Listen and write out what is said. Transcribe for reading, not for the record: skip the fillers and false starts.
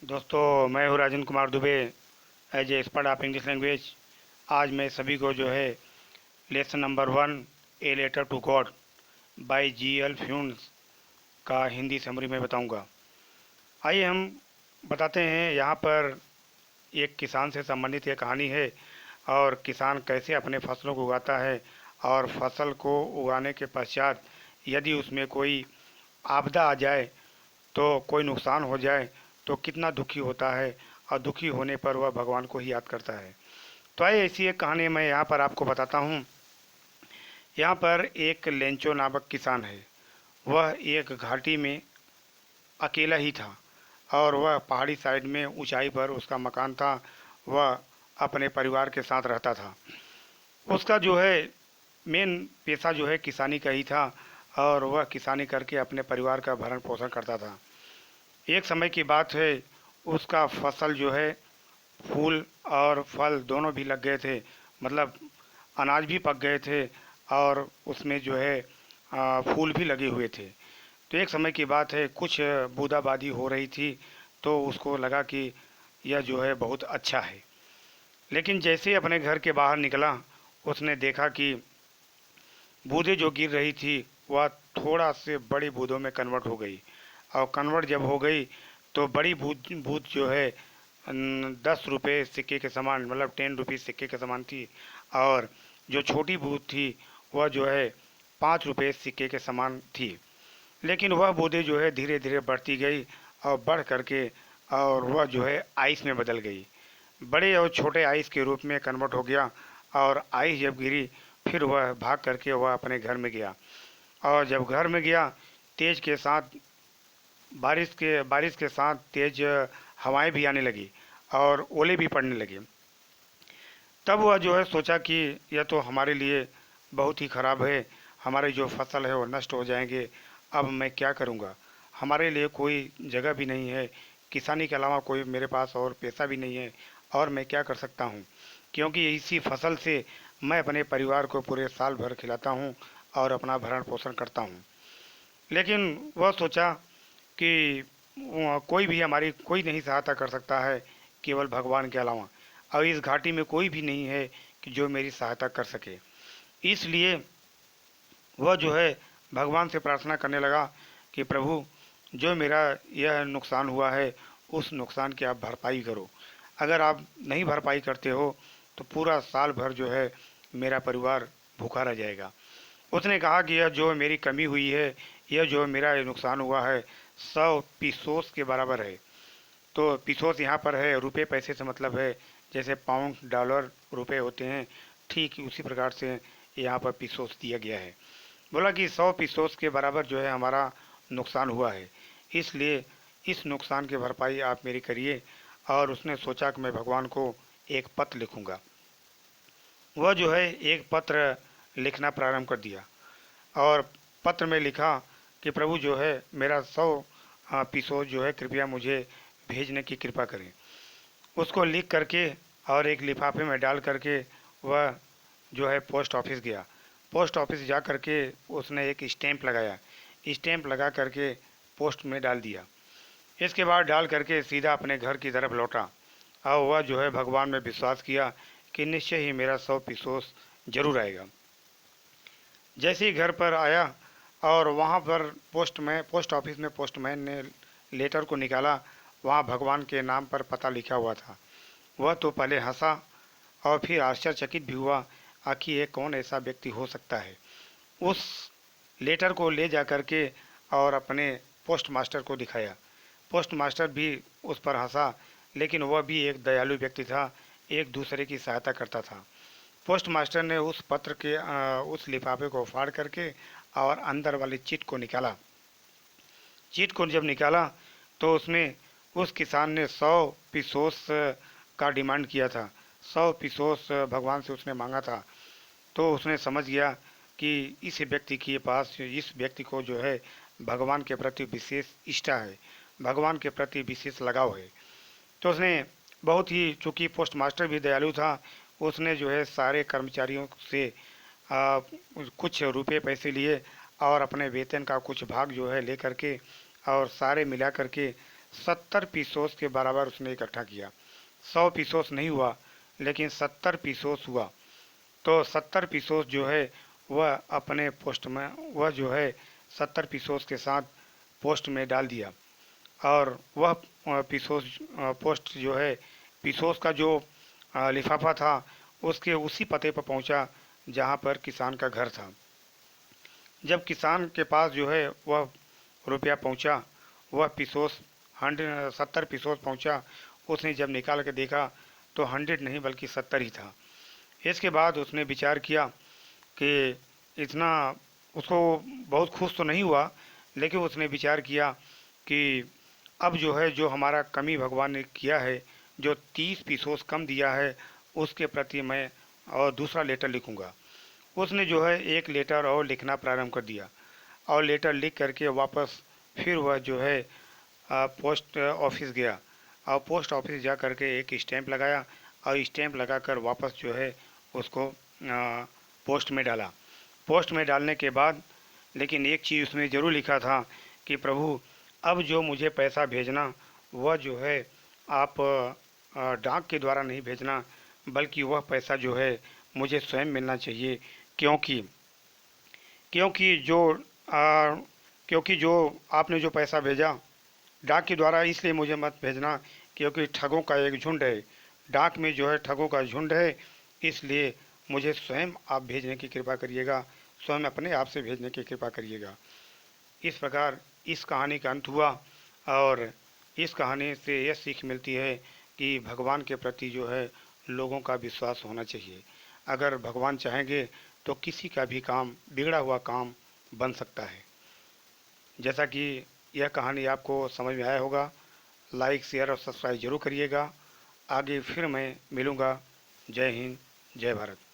दोस्तों, मैं हूँ Rajan Kumar Dubey as a expert of English language. आज मैं सभी को जो है lesson number 1 a letter to God by G L Fuentes का हिंदी समरी में बताऊंगा। आइए हम बताते हैं। यहाँ पर एक किसान से संबंधित एक कहानी है और किसान कैसे अपने फसलों को उगाता है और फसल को उगाने के पश्चात यदि उसमें कोई आपदा आ जाए, तो कोई नुकसान हो जाए तो कितना दुखी होता है और दुखी होने पर वह भगवान को ही याद करता है। तो आइए ऐसी एक कहानी मैं यहाँ पर आपको बताता हूँ। यहाँ पर एक लेंचो नामक किसान है। वह एक घाटी में अकेला ही था और वह पहाड़ी साइड में ऊंचाई पर उसका मकान था। वह अपने परिवार के साथ रहता था। उसका जो है मेन पेशा जो है किसानी का ही था और वह किसानी करके अपने परिवार का भरण पोषण करता था। एक समय की बात है, उसका फसल जो है फूल और फल दोनों भी लग गए थे। मतलब अनाज भी पक गए थे और उसमें जो है फूल भी लगे हुए थे। तो एक समय की बात है, कुछ बूंदाबांदी हो रही थी तो उसको लगा कि यह जो है बहुत अच्छा है। लेकिन जैसे ही अपने घर के बाहर निकला, उसने देखा कि बूंदें जो गिर रही थी वह थोड़ा से बड़ी बूंदों में कन्वर्ट हो गई। और कन्वर्ट जब हो गई तो बड़ी बूंद बूंद जो है 10 रुपये सिक्के के समान, मतलब 10 रुपीज़ सिक्के के समान थी। और जो छोटी बूंद थी वह जो है 5 रुपये सिक्के के समान थी। लेकिन वह बूंदें जो है धीरे धीरे बढ़ती गई और बढ़ करके और वह जो है आइस में बदल गई। बड़े और छोटे आइस के रूप में कन्वर्ट हो गया। और आइस जब गिरी फिर वह भाग करके वह अपने घर में गया। और जब घर में गया, तेज के साथ बारिश के साथ तेज हवाएं भी आने लगी और ओले भी पड़ने लगे। तब वह जो है सोचा कि यह तो हमारे लिए बहुत ही ख़राब है, हमारी जो फसल है वो नष्ट हो जाएंगे। अब मैं क्या करूँगा? हमारे लिए कोई जगह भी नहीं है, किसानी के अलावा कोई मेरे पास और पैसा भी नहीं है। और मैं क्या कर सकता हूँ, क्योंकि इसी फसल से मैं अपने परिवार को पूरे साल भर खिलाता हूँ और अपना भरण पोषण करता हूँ। लेकिन वह सोचा कि कोई भी हमारी कोई नहीं सहायता कर सकता है केवल भगवान के अलावा। और इस घाटी में कोई भी नहीं है कि जो मेरी सहायता कर सके। इसलिए वह जो है भगवान से प्रार्थना करने लगा कि प्रभु, जो मेरा यह नुकसान हुआ है उस नुकसान की आप भरपाई करो। अगर आप नहीं भरपाई करते हो तो पूरा साल भर जो है मेरा परिवार भूखा रह जाएगा। उसने कहा कि यह जो मेरी कमी हुई है, यह जो मेरा नुकसान हुआ है 100 पीसोस के बराबर है। तो पीसोस यहाँ पर है रुपये पैसे से मतलब है, जैसे पाउंड डॉलर रुपए होते हैं, ठीक उसी प्रकार से यहाँ पर पीसोस दिया गया है। बोला कि 100 पीसोस के बराबर जो है हमारा नुकसान हुआ है, इसलिए इस नुकसान की भरपाई आप मेरी करिए। और उसने सोचा कि मैं भगवान को एक पत्र लिखूंगा। वह जो है एक पत्र लिखना प्रारंभ कर दिया और पत्र में लिखा कि प्रभु जो है मेरा 100 पीसोस जो है कृपया मुझे भेजने की कृपा करें। उसको लिख करके और एक लिफाफे में डाल करके वह जो है पोस्ट ऑफिस गया। पोस्ट ऑफिस जा करके उसने एक स्टैंप लगाया। स्टैंप लगा करके पोस्ट में डाल दिया। इसके बाद डाल करके सीधा अपने घर की तरफ लौटा और वह जो है भगवान में विश्वास किया कि निश्चय ही मेरा 100 पीसोस जरूर आएगा। जैसे ही घर पर आया और वहाँ पर पोस्ट ऑफिस में पोस्टमैन ने लेटर को निकाला, वहाँ भगवान के नाम पर पता लिखा हुआ था। वह तो पहले हंसा और फिर आश्चर्यचकित भी हुआ, आखिर ये कौन ऐसा व्यक्ति हो सकता है। उस लेटर को ले जा कर के और अपने पोस्ट मास्टर को दिखाया। पोस्ट मास्टर भी उस पर हंसा, लेकिन वह भी एक दयालु व्यक्ति था, एक दूसरे की सहायता करता था। पोस्ट मास्टर ने उस पत्र के उस लिफाफे को फाड़ करके और अंदर वाली चिट को निकाला। चिट को जब निकाला तो उसमें उस किसान ने 100 पीसोस का डिमांड किया था। 100 पीसोस भगवान से उसने मांगा था। तो उसने समझ गया कि इस व्यक्ति को जो है भगवान के प्रति विशेष इष्टा है, भगवान के प्रति विशेष लगाव है। तो उसने बहुत ही, चूँकि पोस्ट मास्टर भी दयालु था, उसने जो है सारे कर्मचारियों से कुछ रुपए पैसे लिए और अपने वेतन का कुछ भाग जो है ले करके और सारे मिला करके 70 पीसोस के बराबर उसने इकट्ठा किया। 100 पीसोस नहीं हुआ, लेकिन 70 पीसोस हुआ। तो 70 पीसोस जो है वह अपने पोस्ट में, वह जो है 70 पीसोस के साथ पोस्ट में डाल दिया। और वह पीसोस पोस्ट जो है, पीसोस का जो लिफाफा था उसके उसी पते पर पहुंचा जहां पर किसान का घर था। जब किसान के पास जो है वह रुपया पहुंचा, वह पीसोस 70 पीसोस पहुंचा। उसने जब निकाल के देखा तो 100 नहीं बल्कि 70 ही था। इसके बाद उसने विचार किया कि इतना, उसको बहुत खुश तो नहीं हुआ, लेकिन उसने विचार किया कि अब जो है, जो हमारा कमी भगवान ने किया है, जो 30 पीसोस कम दिया है, उसके प्रति मैं और दूसरा लेटर लिखूंगा। उसने जो है एक लेटर और लिखना प्रारंभ कर दिया, और लेटर लिख करके वापस फिर वह जो है पोस्ट ऑफिस गया, और पोस्ट ऑफिस जा करके एक स्टैंप लगाया, और स्टैंप लगाकर वापस जो है उसको पोस्ट में डाला। पोस्ट में डालने के बाद लेकिन एक चीज़ उसमें ज़रूर लिखा था कि प्रभु, अब जो मुझे पैसा भेजना वह जो है आप डाक के द्वारा नहीं भेजना, बल्कि वह पैसा जो है मुझे स्वयं मिलना चाहिए। क्योंकि क्योंकि जो आ, क्योंकि जो आपने जो पैसा भेजा डाक के द्वारा, इसलिए मुझे मत भेजना क्योंकि ठगों का एक झुंड है, डाक में जो है ठगों का झुंड है। इसलिए मुझे स्वयं आप भेजने की कृपा करिएगा, स्वयं अपने आप से भेजने की कृपा करिएगा। इस प्रकार इस कहानी का अंत हुआ, और इस कहानी से यह सीख मिलती है कि भगवान के प्रति जो है लोगों का विश्वास होना चाहिए। अगर भगवान चाहेंगे तो किसी का भी काम, बिगड़ा हुआ काम बन सकता है। जैसा कि यह कहानी आपको समझ में आया होगा, लाइक शेयर और सब्सक्राइब जरूर करिएगा। आगे फिर मैं मिलूँगा। जय हिंद, जय भारत।